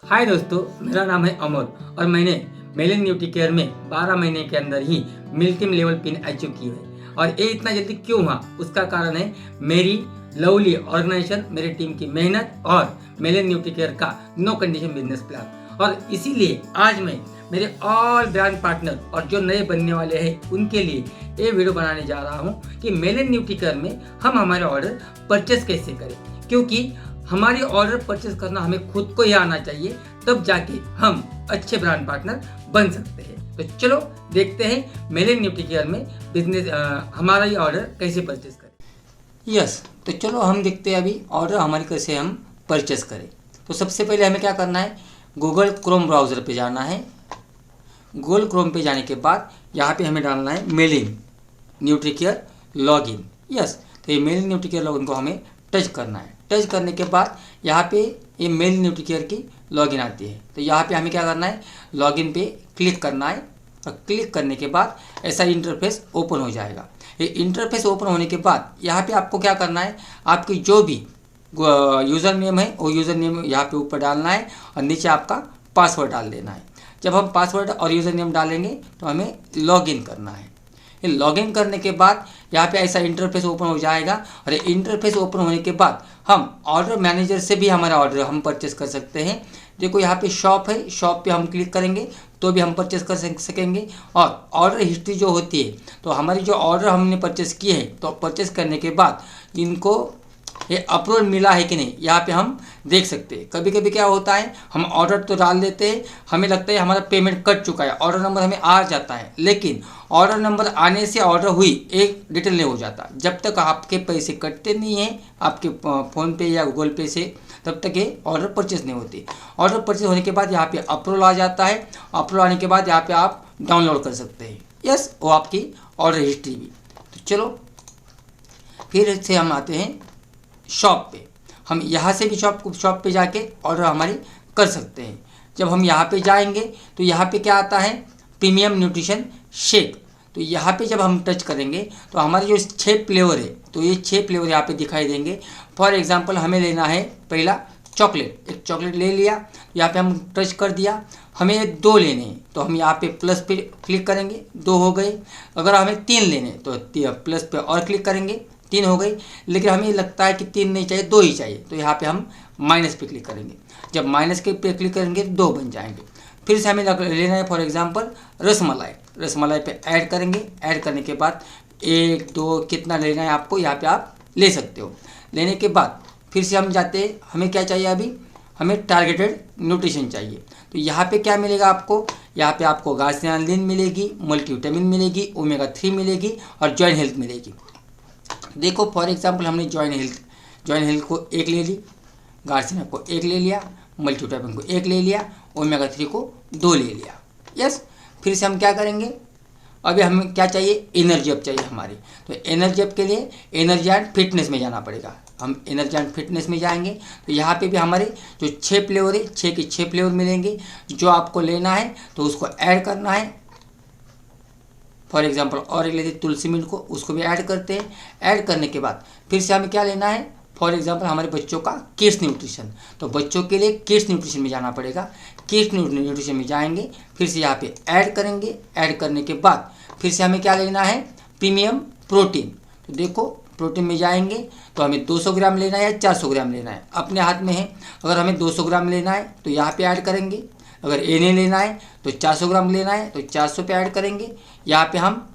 हाय दोस्तों, मेरा नाम है अमोल और मैंने मेलिन न्यूट्री केयर में 12 महीने के अंदर ही मिल्टीम लेवल पिन अचीव की है। और ये इतना जल्दी क्यों हुआ, उसका कारण है मेरी लवली ऑर्गेनाइजेशन, मेरी टीम की मेहनत और मेलिन न्यूट्री केयर का नो कंडीशन बिजनेस प्लान। और इसीलिए आज मैं मेरे ऑल ब्रांड पार्टनर और जो नए बनने वाले हैं उनके लिए ये वीडियो बनाने जा रहा हूँ कि मेलिन न्यूट्री केयर में हम हमारे ऑर्डर परचेस कैसे करें, क्योंकि हमारी ऑर्डर परचेस करना हमें खुद को ही आना चाहिए, तब जाके हम अच्छे ब्रांड पार्टनर बन सकते हैं। तो चलो देखते हैं मेलिन न्यूट्री केयर में बिजनेस हमारा ये ऑर्डर कैसे परचेस करें। यस, तो चलो हम देखते हैं अभी ऑर्डर हमारी कैसे हम परचेस करें। तो सबसे पहले हमें क्या करना है, गूगल क्रोम ब्राउज़र पे जाना है। गूगल क्रोम पे जाने के बाद यहाँ पे हमें डालना है मेलिन न्यूट्री केयर लॉगिन। यस, तो ये मेलिन न्यूट्री केयर लॉगिन को हमें टच करना है। टच करने के बाद यहाँ पे ये मेलिन न्यूट्री केयर की लॉगिन आती है। तो यहाँ पे हमें क्या करना है, लॉगिन पे क्लिक करना है और क्लिक करने के बाद ऐसा इंटरफेस ओपन हो जाएगा। ये इंटरफेस ओपन होने के बाद यहाँ पे आपको क्या करना है, आपकी जो भी यूज़र नेम है वो यूज़र नेम यहाँ पे ऊपर डालना है और नीचे आपका पासवर्ड डाल देना है। जब हम पासवर्ड और यूज़र नेम डालेंगे तो हमें लॉगिन करना है। ये लॉगिन करने के बाद यहाँ पे ऐसा इंटरफेस ओपन हो जाएगा और ये इंटरफेस ओपन होने के बाद हम ऑर्डर मैनेजर से भी हमारा ऑर्डर हम परचेस कर सकते हैं। देखो यहाँ पे शॉप है, शॉप पे हम क्लिक करेंगे तो भी हम परचेस कर सकेंगे। और ऑर्डर हिस्ट्री जो होती है, तो हमारी जो ऑर्डर हमने परचेस किए हैं, तो परचेस करने के बाद इनको ये अप्रूवल मिला है कि नहीं यहाँ पे हम देख सकते हैं। कभी कभी क्या होता है, हम ऑर्डर तो डाल देते हैं, हमें लगता है हमारा पेमेंट कट चुका है, ऑर्डर नंबर हमें आ जाता है, लेकिन ऑर्डर नंबर आने से ऑर्डर हुई एक डिटेल नहीं हो जाता। जब तक आपके पैसे कटते नहीं हैं आपके फ़ोन पे या गूगल पे से, तब तक ये ऑर्डर परचेस नहीं होती। ऑर्डर परचेस होने के बाद यहाँ पे अप्रूवल आ जाता है। अप्रूवल आने के बाद यहाँ पे आप डाउनलोड कर सकते हैं। यस, वो आपकी ऑर्डर हिस्ट्री भी। तो चलो फिर से हम आते हैं शॉप पे। हम यहाँ से भी शॉप पे जाके ऑर्डर हमारी कर सकते हैं। जब हम यहाँ पे जाएंगे तो यहाँ पे क्या आता है, प्रीमियम न्यूट्रिशन शेक। तो यहाँ पे जब हम टच करेंगे तो हमारे जो 6 फ्लेवर है, तो ये 6 फ्लेवर यहाँ पे दिखाई देंगे। फॉर एग्जांपल हमें लेना है पहला चॉकलेट। एक चॉकलेट ले लिया, यहाँ पे हम टच कर दिया। हमें 2 लेने हैं तो हम यहाँ पे प्लस पे क्लिक करेंगे, 2 हो गए। अगर हमें 3 लेने तो प्लस पे और क्लिक करेंगे, 3 हो गई। लेकिन हमें लगता है कि 3 नहीं चाहिए, 2 ही चाहिए, तो यहाँ पे हम माइनस पे क्लिक करेंगे। जब माइनस के पे क्लिक करेंगे तो 2 बन जाएंगे। फिर से हमें लेना है फॉर एग्जांपल रसमलाई। रसमलाई पे ऐड करेंगे। ऐड करने के बाद 1 2 कितना लेना है आपको यहाँ पे आप ले सकते हो। लेने के बाद फिर से हम जाते हैं, हमें क्या चाहिए अभी, हमें टारगेटेड न्यूट्रिशन चाहिए। तो यहाँ पे क्या मिलेगा आपको, यहाँ पे आपको गार्सिनिन मिलेगी, मल्टीविटामिन मिलेगी, ओमेगा 3 मिलेगी और जॉइंट हेल्थ मिलेगी। देखो फॉर एग्जांपल हमने जॉइंट हेल्थ को 1 ले ली, गार्सिनिन को 1 ले लिया, मल्टीविटामिन को 1 ले लिया, ओमेगा 3 को 2 ले लिया। यस, फिर से हम क्या करेंगे, अभी हमें क्या चाहिए, एनर्जी अप चाहिए हमारी। तो एनर्जी अप के लिए एनर्जी एंड फिटनेस में जाना पड़ेगा। हम एनर्जी एंड फिटनेस में जाएंगे तो यहाँ पे भी हमारे जो 6 फ्लेवर है, 6 के 6 फ्लेवर मिलेंगे। जो आपको लेना है तो उसको ऐड करना है। फॉर एग्जांपल और एक लेते तुलसी मिंट को, उसको भी ऐड करते हैं। ऐड करने के बाद फिर से हमें क्या लेना है, फॉर एग्जांपल हमारे बच्चों का किड्स न्यूट्रिशन। तो बच्चों के लिए किड्स न्यूट्रिशन में जाना पड़ेगा। किड्स न्यूट्रिशन में जाएंगे, फिर से यहाँ पे ऐड करेंगे। ऐड करने के बाद फिर से हमें क्या लेना है, प्रीमियम प्रोटीन। तो देखो प्रोटीन में जाएंगे तो हमें 200 ग्राम लेना है या 400 ग्राम लेना है, अपने हाथ में है। अगर हमें 200 ग्राम लेना है तो यहाँ पे ऐड करेंगे। अगर एने लेना है तो 400 ग्राम लेना है तो 400 पे ऐड करेंगे। यहाँ पे हम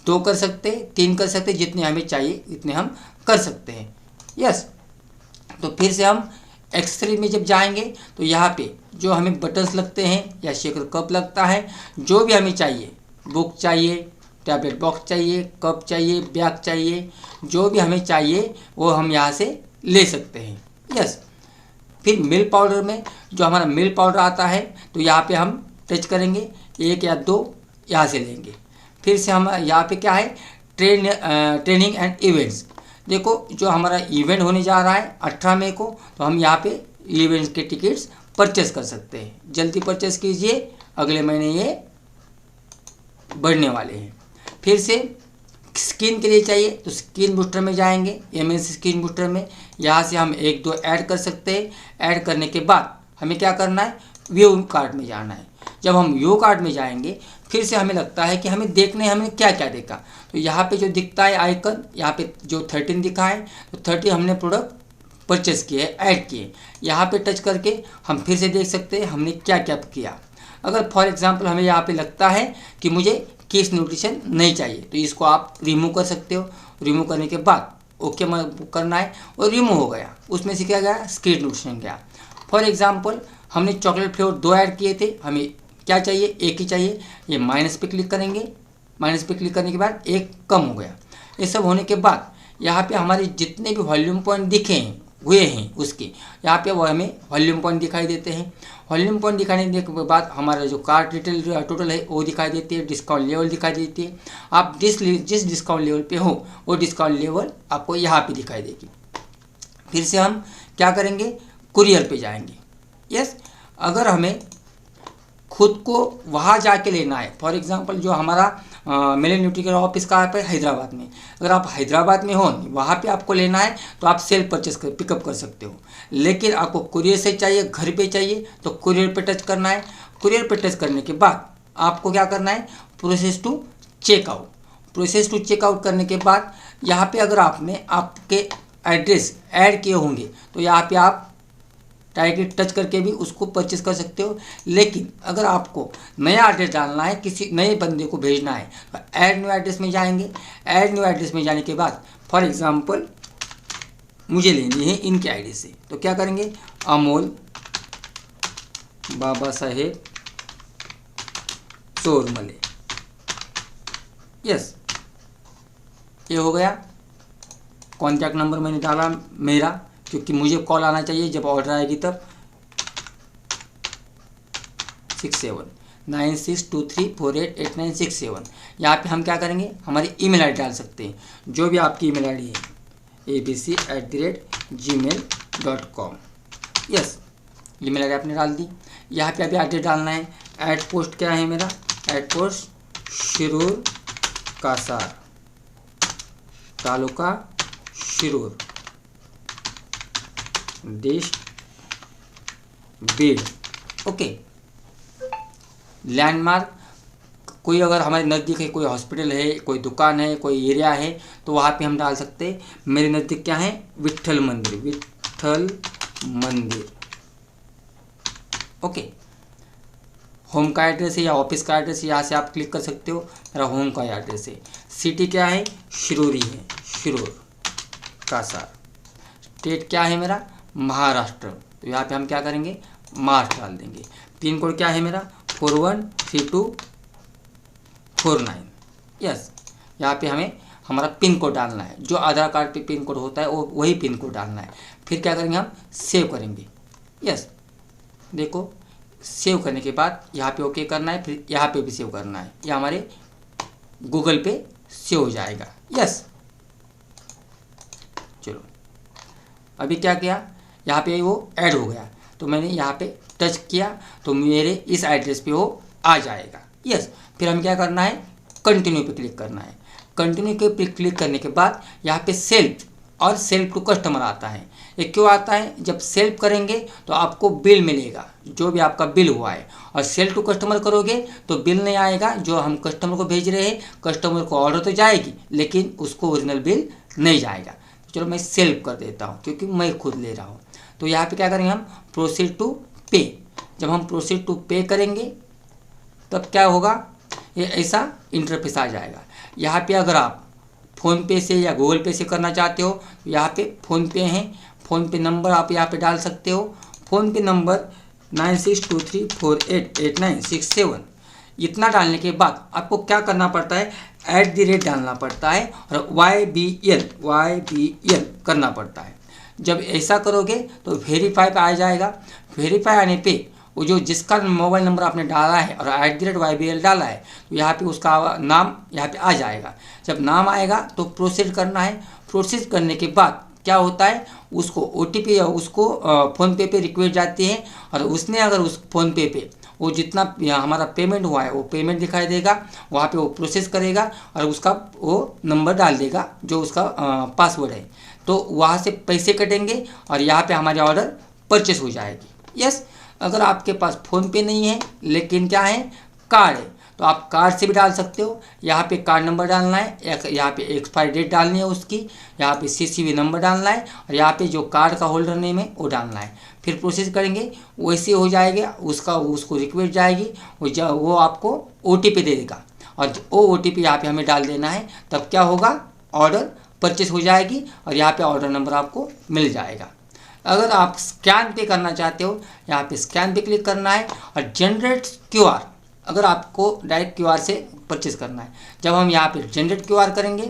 2 कर सकते हैं, 3 कर सकते हैं, जितने हमें चाहिए इतने हम कर सकते हैं। यस, तो फिर से हम एक्स3 में जब जाएंगे तो यहाँ पे जो हमें बटन्स लगते हैं या शेकर कप लगता है, जो भी हमें चाहिए, बुक चाहिए, टैबलेट बॉक्स चाहिए, कप चाहिए, बैग चाहिए, जो भी हमें चाहिए वो हम यहाँ से ले सकते हैं। यस, फिर मिल्क पाउडर में जो हमारा मिल्क पाउडर आता है तो यहाँ पे हम टच करेंगे, 1 या 2 यहाँ से लेंगे। फिर से हम यहाँ पे क्या है, ट्रेनिंग एंड इवेंट्स। देखो जो हमारा इवेंट होने जा रहा है 18 मई को, तो हम यहाँ पे इवेंट्स के टिकट्स परचेस कर सकते हैं। जल्दी परचेस कीजिए, अगले महीने ये बढ़ने वाले हैं। फिर से स्किन के लिए चाहिए तो स्किन बूस्टर में जाएंगे, एमएनसी स्किन बूस्टर में। यहाँ से हम 1 2 ऐड कर सकते हैं। ऐड करने के बाद हमें क्या करना है, व्यू कार्ट में जाना है। जब हम व्यू कार्ट में जाएंगे फिर से हमें लगता है कि हमें देखने हमने क्या क्या देखा, तो यहाँ पे जो दिखता है आइकन, यहाँ पे जो 13 दिखा है तो 30 हमने प्रोडक्ट परचेस किए, ऐड किए। यहाँ पे टच करके हम फिर से देख सकते हैं हमने क्या क्या किया। अगर फॉर एग्जांपल हमें यहाँ पे लगता है कि मुझे किस न्यूट्रिशन नहीं चाहिए तो इसको आप रिमूव कर सकते हो। रिमूव करने के बाद ओके करना है और रिमूव हो गया, उसमें से क्या गया, स्किड न्यूट्रिशन गया। फॉर एग्जांपल हमने चॉकलेट फ्लेवर 2 ऐड किए थे, हमें क्या चाहिए, एक ही चाहिए। ये माइनस पे क्लिक करेंगे, माइनस पे क्लिक करने के बाद एक कम हो गया। ये सब होने के बाद यहाँ पे हमारे जितने भी वॉल्यूम पॉइंट दिखे हैं हुए हैं उसके यहाँ पे वो हमें वॉल्यूम पॉइंट दिखाई देते हैं। वॉल्यूम पॉइंट दिखाने के बाद हमारा जो कार्ट रिटेल टोटल है वो दिखाई देती है, डिस्काउंट लेवल दिखाई देती है। आप जिस डिस्काउंट लेवल पे हो वो डिस्काउंट लेवल आपको यहाँ पे दिखाई देगी। फिर से हम क्या करेंगे, कुरियर पे जाएंगे। यस, अगर हमें खुद को वहाँ जाके लेना है, फॉर एग्जांपल जो हमारा मेलन न्यूट्रीकेयर ऑफिस कहाँ पे, हैदराबाद में। अगर आप हैदराबाद में हो वहाँ पे आपको लेना है तो आप सेल्फ परचेस कर पिकअप कर सकते हो। लेकिन आपको कुरियर से चाहिए, घर पे चाहिए तो कुरियर पे टच करना है। कुरियर पे टच करने के बाद आपको क्या करना है, process to checkout. Process to checkout करने के बाद यहाँ पे अगर आपने आपके एड्रेस ऐड किए होंगे तो यहाँ पे आप डायरेक्टली टच करके भी उसको परचेस कर सकते हो। लेकिन अगर आपको नया एड्रेस डालना है, किसी नए बंदे को भेजना है तो ऐड न्यू एड्रेस में जाएंगे। ऐड न्यू एड्रेस में जाने के बाद फॉर एग्जांपल मुझे लेनी है इनके आईडी से, तो क्या करेंगे, अमोल बाबा साहेब चोरमले। यस, ये हो गया। कॉन्टैक्ट नंबर मैंने डाला मेरा, क्योंकि मुझे कॉल आना चाहिए जब ऑर्डर आएगी तब। 679623488967। यहाँ पे हम क्या करेंगे, हमारी ईमेल आईडी डाल सकते हैं, जो भी आपकी ईमेल आईडी है abc@gmail.com। यस, ईमेल आईडी आपने डाल दी। यहाँ पे अभी एड्रेस डालना है। एड पोस्ट क्या है मेरा, एड पोस्ट शिरूर कासार, तालुका शिरूर, देश बीड। ओके, लैंडमार्क कोई अगर हमारे नज़दीक है, कोई हॉस्पिटल है, कोई दुकान है, कोई एरिया है तो वहाँ पे हम डाल सकते हैं। मेरे नज़दीक क्या है, विट्ठल मंदिर, विट्ठल मंदिर। ओके, होम का एड्रेस है या ऑफिस का एड्रेस है, यहाँ से आप क्लिक कर सकते हो। मेरा होम का एड्रेस है। सिटी क्या है, शिरूरी है, शिरूर कासार। स्टेट क्या है मेरा, महाराष्ट्र, तो यहाँ पे हम क्या करेंगे, महाराष्ट्र डाल देंगे। पिन कोड क्या है मेरा, 413249। यस, यहाँ पे हमें हमारा पिन कोड डालना है, जो आधार कार्ड पे पिन कोड होता है वो वही पिन कोड डालना है। फिर क्या करेंगे, हम सेव करेंगे। यस, देखो सेव करने के बाद यहाँ पे ओके करना है, फिर यहाँ पे भी सेव करना है। ये हमारे गूगल पे सेव हो जाएगा। यस, चलो अभी क्या किया, यहाँ पे वो ऐड हो गया तो मैंने यहाँ पे टच किया तो मेरे इस एड्रेस पे वो आ जाएगा। यस, फिर हम क्या करना है, कंटिन्यू पे क्लिक करना है। कंटिन्यू पे क्लिक करने के बाद यहाँ पे सेल्फ और सेल्फ टू कस्टमर आता है। ये क्यों आता है, जब सेल्फ करेंगे तो आपको बिल मिलेगा, जो भी आपका बिल हुआ है, और सेल टू कस्टमर करोगे तो बिल नहीं आएगा। जो हम कस्टमर को भेज रहे हैं, कस्टमर को ऑर्डर तो जाएगी लेकिन उसको ओरिजिनल बिल नहीं जाएगा। चलो मैं सेल्फ कर देता हूँ क्योंकि मैं खुद ले रहा हूँ। तो यहाँ पे क्या करेंगे, हम प्रोसीड टू पे। जब हम प्रोसीड टू पे करेंगे तब क्या होगा, ये ऐसा इंटरफेस आ जाएगा। यहाँ पे अगर आप फ़ोनपे से या गूगल पे से करना चाहते हो तो यहाँ पे फ़ोनपे है। फ़ोनपे नंबर आप यहाँ पे डाल सकते हो। PhonePe number 9623488967। इतना डालने के बाद आपको क्या करना पड़ता है, @ डालना पड़ता है और YBL करना पड़ता है। जब ऐसा करोगे तो वेरीफाई पे आ जाएगा। वेरीफाई आने पे वो जो जिसका मोबाइल नंबर आपने डाला है और @YBL डाला है तो यहाँ पे उसका नाम यहाँ पे आ जाएगा। जब नाम आएगा तो प्रोसीड करना है। प्रोसेस करने के बाद क्या होता है, उसको OTP या उसको फ़ोनपे पे रिक्वेस्ट जाती है और उसने अगर उस फ़ोनपे पे वो जितना हमारा पेमेंट हुआ है वो पेमेंट दिखाई देगा। वहाँ पे वो प्रोसेस करेगा और उसका वो नंबर डाल देगा जो उसका पासवर्ड है, तो वहाँ से पैसे कटेंगे और यहाँ पे हमारे ऑर्डर परचेस हो जाएगी। यस, अगर आपके पास फ़ोनपे नहीं है लेकिन क्या है, कार्ड है, तो आप कार्ड से भी डाल सकते हो। यहाँ पे कार्ड नंबर डालना है, यहाँ पे एक्सपायरी डेट डालनी है उसकी, यहाँ पे CCV नंबर डालना है और यहाँ पे जो कार्ड का होल्डर नेम है वो डालना है। फिर प्रोसेस करेंगे, वैसे हो जाएगा, उसको रिक्वेस्ट जाएगी, वो आपको OTP दे देगा और वो OTP यहाँ पे हमें डाल देना है। तब क्या होगा, ऑर्डर परचेस हो जाएगी और यहाँ पे ऑर्डर नंबर आपको मिल जाएगा। अगर आप स्कैन पे करना चाहते हो, यहाँ पे स्कैन पे क्लिक करना है और जनरेट QR, अगर आपको डायरेक्ट QR से परचेस करना है, जब हम यहाँ पे जनरेट QR करेंगे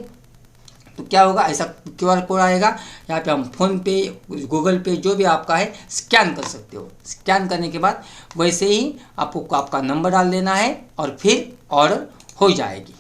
तो क्या होगा, ऐसा QR कोड आएगा। यहाँ पे हम फ़ोनपे, गूगल पे, जो भी आपका है स्कैन कर सकते हो। स्कैन करने के बाद वैसे ही आपको आपका नंबर डाल देना है और फिर ऑर्डर हो जाएगी।